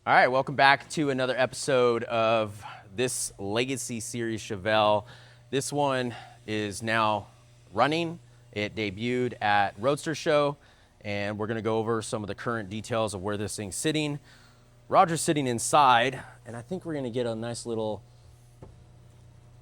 All right, welcome back to another episode of this Legacy Series Chevelle. This one is now running. It debuted at Roadster Show, and we're gonna go over some of the current details of where this thing's sitting. Roger's sitting inside, and I think we're gonna get a nice little,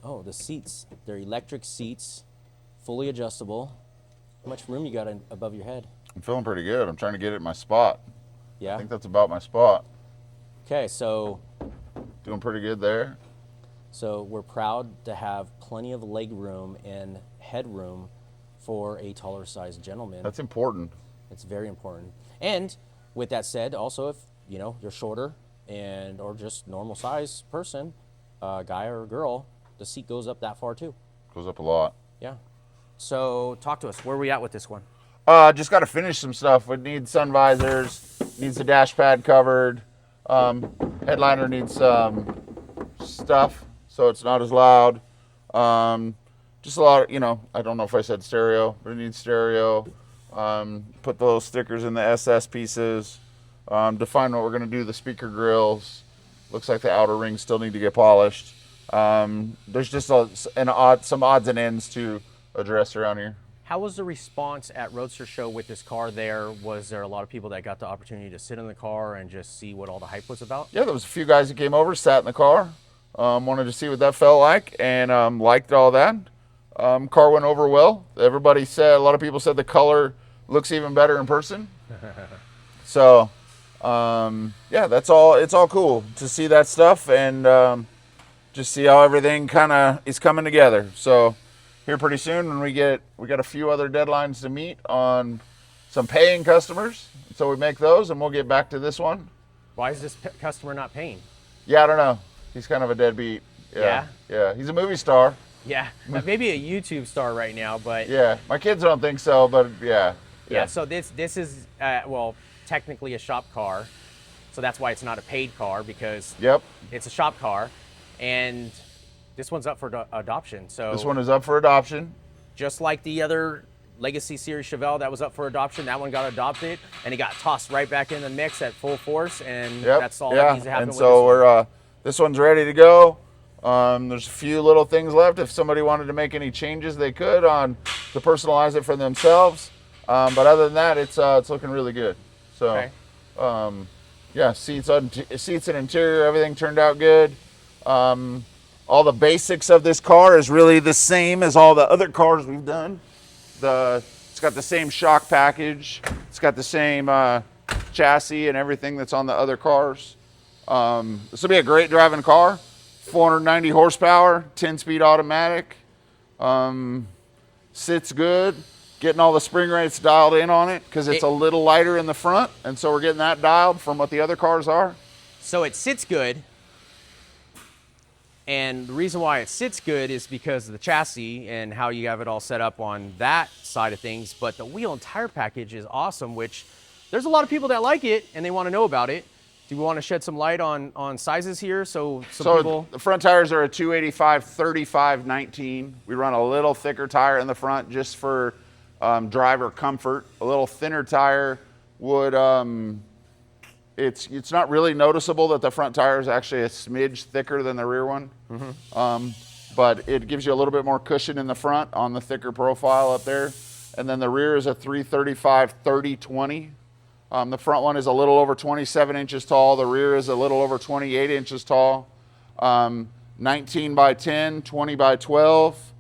oh, the seats. They're electric seats, fully adjustable. How much room you got above your head? I'm feeling pretty good. I'm trying to get it in my spot. Yeah? I think that's about my spot. Okay, so Doing pretty good there. So we're proud to have plenty of leg room and headroom for a taller sized gentleman. That's important. It's very important. And with that said, also if you're shorter and or just normal size person, guy or girl, the seat goes up that far too. Goes up a lot. Yeah. So talk to us. Where are we at with this one? Just got to finish some stuff. It needs sun visors, needs the dash pad covered. Headliner needs some stuff so it's not as loud. Just a lot of, I don't know if I said stereo, but it needs stereo. Put the little stickers in the SS pieces. Define what we're going to do, the speaker grills. Looks like the outer rings still need to get polished. There's just some odds and ends to address around here. How was the response at Roadster Show with this car there? Was there a lot of people that got the opportunity to sit in the car and just see what all the hype was about? Yeah, there was a few guys that came over, sat in the car, wanted to see what that felt like, and liked all that. Car went over well. Everybody said, a lot of people said the color looks even better in person. So, yeah, that's all. It's all cool to see that stuff and just see how everything kind of is coming together. So here pretty soon when we got a few other deadlines to meet on some paying customers. So we make those and we'll get back to this one. Why is this customer not paying? Yeah, I don't know. He's kind of a deadbeat. Yeah. He's a movie star. Yeah, maybe a YouTube star right now, but yeah, my kids don't think so, but yeah. So this is well, technically a shop car, so that's why it's not a paid car because it's a shop car, and this one's up for adoption. So this one is up for adoption, just like the other Legacy Series Chevelle that was up for adoption. That one got adopted, and it got tossed right back in the mix at full force, and that's all that needs to happen. And so this one's ready to go. There's a few little things left. If somebody wanted to make any changes, they could to personalize it for themselves. But other than that, it's looking really good. So, yeah, seats and interior, everything turned out good. All the basics of this car is really the same as all the other cars we've done. It's got the same shock package. It's got the same chassis and everything that's on the other cars. This will be a great driving car. 490 horsepower, 10-speed automatic. Sits good. Getting all the spring rates dialed in on it because it's a little lighter in the front, and so we're getting that dialed from what the other cars are. So it sits good. And the reason why it sits good is because of the chassis and how you have it all set up on that side of things. But the wheel and tire package is awesome, which there's a lot of people that like it and they want to know about it. Do we want to shed some light on sizes here? So people... the front tires are a 285 35 19. We run a little thicker tire in the front just for driver comfort. A little thinner tire would... It's not really noticeable that the front tire is actually a smidge thicker than the rear one. But it gives you a little bit more cushion in the front on the thicker profile up there. And then the rear is a 335 30 20. The front one is a little over 27 inches tall. The rear is a little over 28 inches tall. 19 by 10, 20 by 12,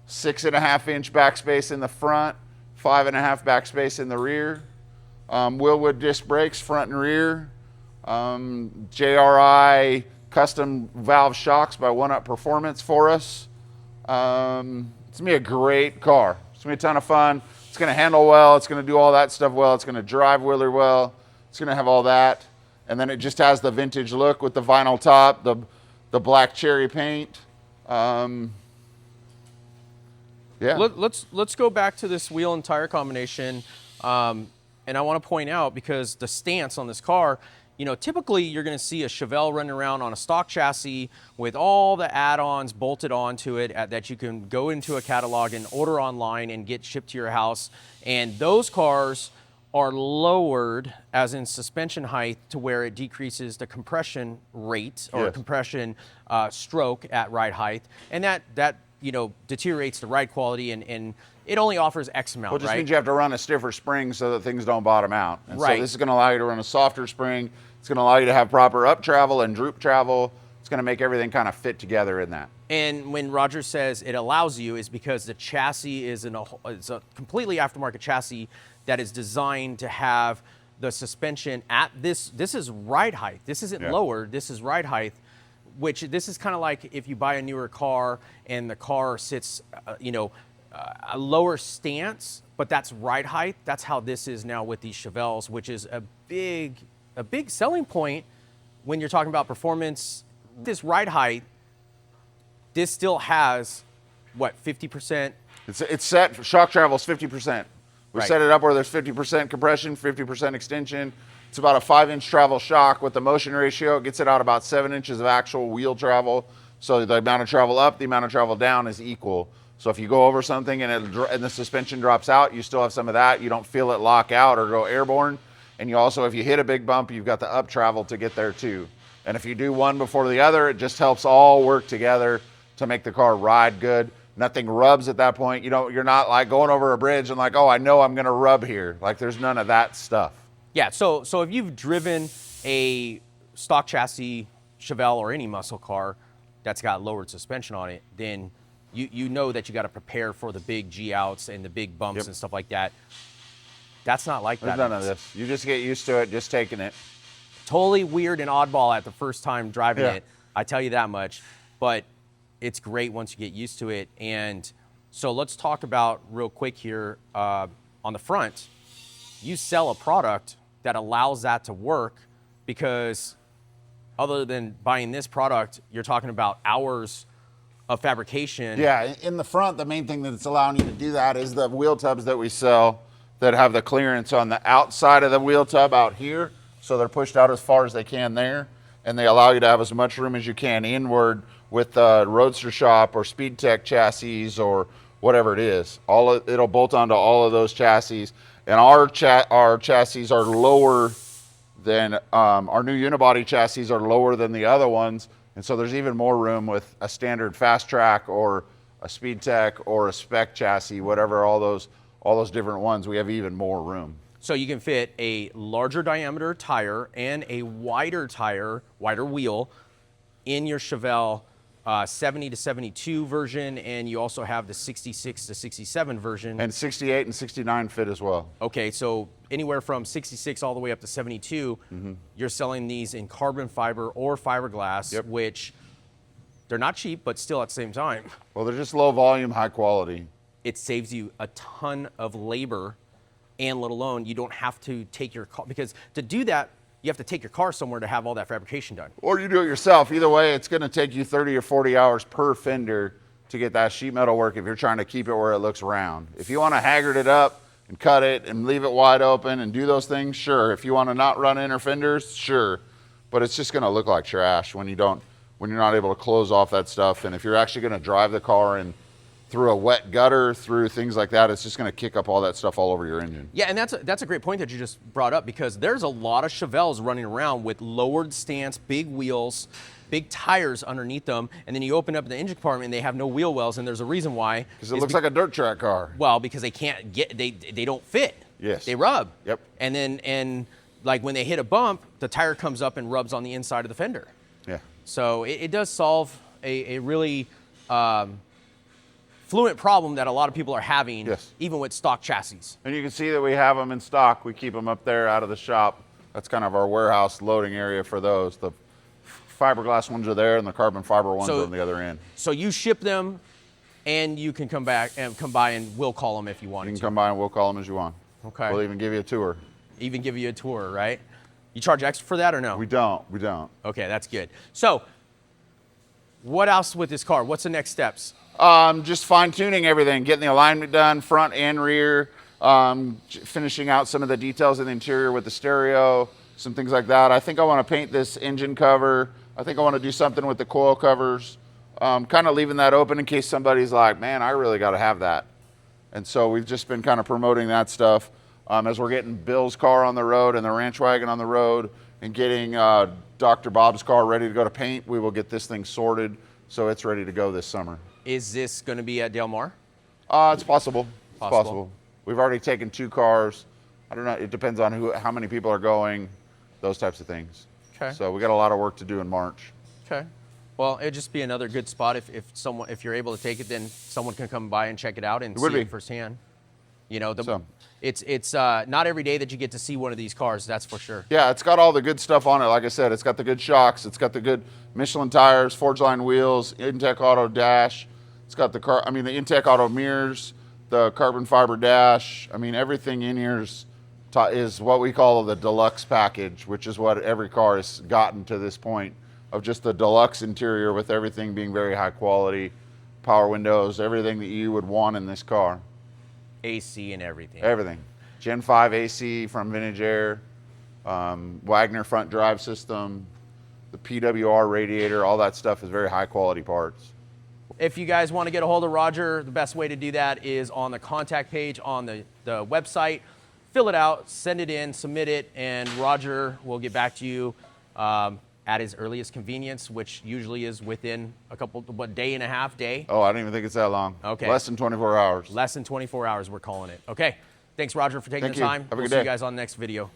6.5 inch backspace in the front, 5.5 backspace in the rear. Wilwood disc brakes front and rear. JRI custom valve shocks by 1UP Performance for us. It's gonna be a great car. It's gonna be a ton of fun. It's gonna handle well. It's gonna do all that stuff well. It's gonna drive really well. It's gonna have all that. And then it just has the vintage look with the vinyl top, the black cherry paint. Yeah. Let's go back to this wheel and tire combination. And I want to point out, because the stance on this car, typically you're going to see a Chevelle running around on a stock chassis with all the add-ons bolted onto it that you can go into a catalog and order online and get shipped to your house. And those cars are lowered, as in suspension height, to where it decreases the compression rate or compression stroke at ride height, and that you know, deteriorates the ride quality, and it only offers X amount. Well, it just right? means you have to run a stiffer spring so that things don't bottom out. And so this is going to allow you to run a softer spring. It's going to allow you to have proper up travel and droop travel. It's going to make everything kind of fit together in that. And when Roger says it allows you, is because the chassis is it's a completely aftermarket chassis that is designed to have the suspension at this is ride height. This isn't lowered, this is ride height, which this is kind of like if you buy a newer car and the car sits, you know, a lower stance, but that's ride height. That's how this is now with these Chevelles, which is a big selling point when you're talking about performance. This ride height, this still has, what, 50%? It's set, shock travel is 50%. We set it up where there's 50% compression, 50% extension. It's about a 5-inch travel shock with the motion ratio. It gets it out about 7 inches of actual wheel travel. So the amount of travel up, the amount of travel down is equal. So if you go over something and the suspension drops out, you still have some of that. You don't feel it lock out or go airborne. And you also, if you hit a big bump, you've got the up travel to get there too. And if you do one before the other, it just helps all work together to make the car ride good. Nothing rubs at that point. You're not like going over a bridge and like, oh, I know I'm gonna rub here. Like there's none of that stuff. Yeah, so if you've driven a stock chassis Chevelle or any muscle car that's got lowered suspension on it, then you know that you gotta prepare for the big G-outs and the big bumps and stuff like that. That's not like that. There's none of this. You just get used to it, just taking it. Totally weird and oddball at the first time driving it, I tell you that much. But it's great once you get used to it. And so let's talk about real quick here on the front. You sell a product that allows that to work, because other than buying this product, you're talking about hours of fabrication. Yeah, in the front, the main thing that's allowing you to do that is the wheel tubs that we sell that have the clearance on the outside of the wheel tub out here. So they're pushed out as far as they can there, and they allow you to have as much room as you can inward with Roadster Shop or Speedtech chassis or whatever it is. It'll bolt onto all of those chassis, and our chassis are lower than our new unibody chassis are lower than the other ones, and so there's even more room with a standard Fast Track or a Speedtech or a Spec chassis, whatever, all those different ones. We have even more room. So you can fit a larger diameter tire and a wider wheel in your Chevelle 70 to 72 version, and you also have the 66 to 67 version. And 68 and 69 fit as well. Okay, so anywhere from 66 all the way up to 72, you're selling these in carbon fiber or fiberglass, which they're not cheap, but still at the same time. Well, they're just low volume, high quality. It saves you a ton of labor, and let alone you don't have to take your car, because to do that, you have to take your car somewhere to have all that fabrication done. Or you do it yourself. Either way, it's going to take you 30 or 40 hours per fender to get that sheet metal work if you're trying to keep it where it looks round. If you want to haggard it up and cut it and leave it wide open and do those things, sure. If you want to not run inner fenders, sure. But it's just going to look like trash when you're not able to close off that stuff. And if you're actually going to drive the car and through a wet gutter, through things like that, it's just going to kick up all that stuff all over your engine. Yeah, and that's a great point that you just brought up, because there's a lot of Chevelles running around with lowered stance, big wheels, big tires underneath them, and then you open up the engine compartment and they have no wheel wells, and there's a reason why. Because it looks like a dirt track car. Well, because they can't get, they don't fit. Yes. They rub. Yep. And like when they hit a bump, the tire comes up and rubs on the inside of the fender. Yeah. So it does solve a really fluent problem that a lot of people are having, even with stock chassis. And you can see that we have them in stock. We keep them up there out of the shop. That's kind of our warehouse loading area for those. The fiberglass ones are there and the carbon fiber ones are on the other end. So you ship them, and you can come by and we'll call them if you want. You can come by and we'll call them as you want. Okay. We'll even give you a tour. Even give you a tour, right? You charge extra for that or no? We don't. Okay, that's good. So what else with this car? What's the next steps? Just fine tuning everything, getting the alignment done, front and rear, finishing out some of the details in the interior with the stereo, some things like that. I think I want to paint this engine cover. I think I want to do something with the coil covers, kind of leaving that open in case somebody's like, man, I really got to have that. And so we've just been kind of promoting that stuff. As we're getting Bill's car on the road and the ranch wagon on the road and getting Dr. Bob's car ready to go to paint, we will get this thing sorted so it's ready to go this summer. Is this going to be at Del Mar? It's possible. It's possible. We've already taken 2 cars. I don't know. It depends on how many people are going, those types of things. Okay. So we got a lot of work to do in March. Okay. Well, it'd just be another good spot if you're able to take it, then someone can come by and check it out and see it firsthand. You know, it's not every day that you get to see one of these cars, that's for sure. Yeah, it's got all the good stuff on it. Like I said, it's got the good shocks. It's got the good Michelin tires, Forgeline wheels, Intech Auto dash. It's got the Intech Auto mirrors, the carbon fiber dash. I mean, everything in here is what we call the deluxe package, which is what every car has gotten to this point, of just the deluxe interior with everything being very high quality, power windows, everything that you would want in this car. AC and everything. Everything. Gen 5 AC from Vintage Air, Wagner front drive system, the PWR radiator, all that stuff is very high quality parts. If you guys want to get a hold of Roger, the best way to do that is on the contact page on the website. Fill it out, send it in, submit it, and Roger will get back to you at his earliest convenience, which usually is within a day and a half. Oh, I don't even think it's that long. Okay. Less than 24 hours. Less than 24 hours, we're calling it. Okay. Thanks, Roger, for taking the Thank you. time. Have a good We'll see day. you guys on the next video.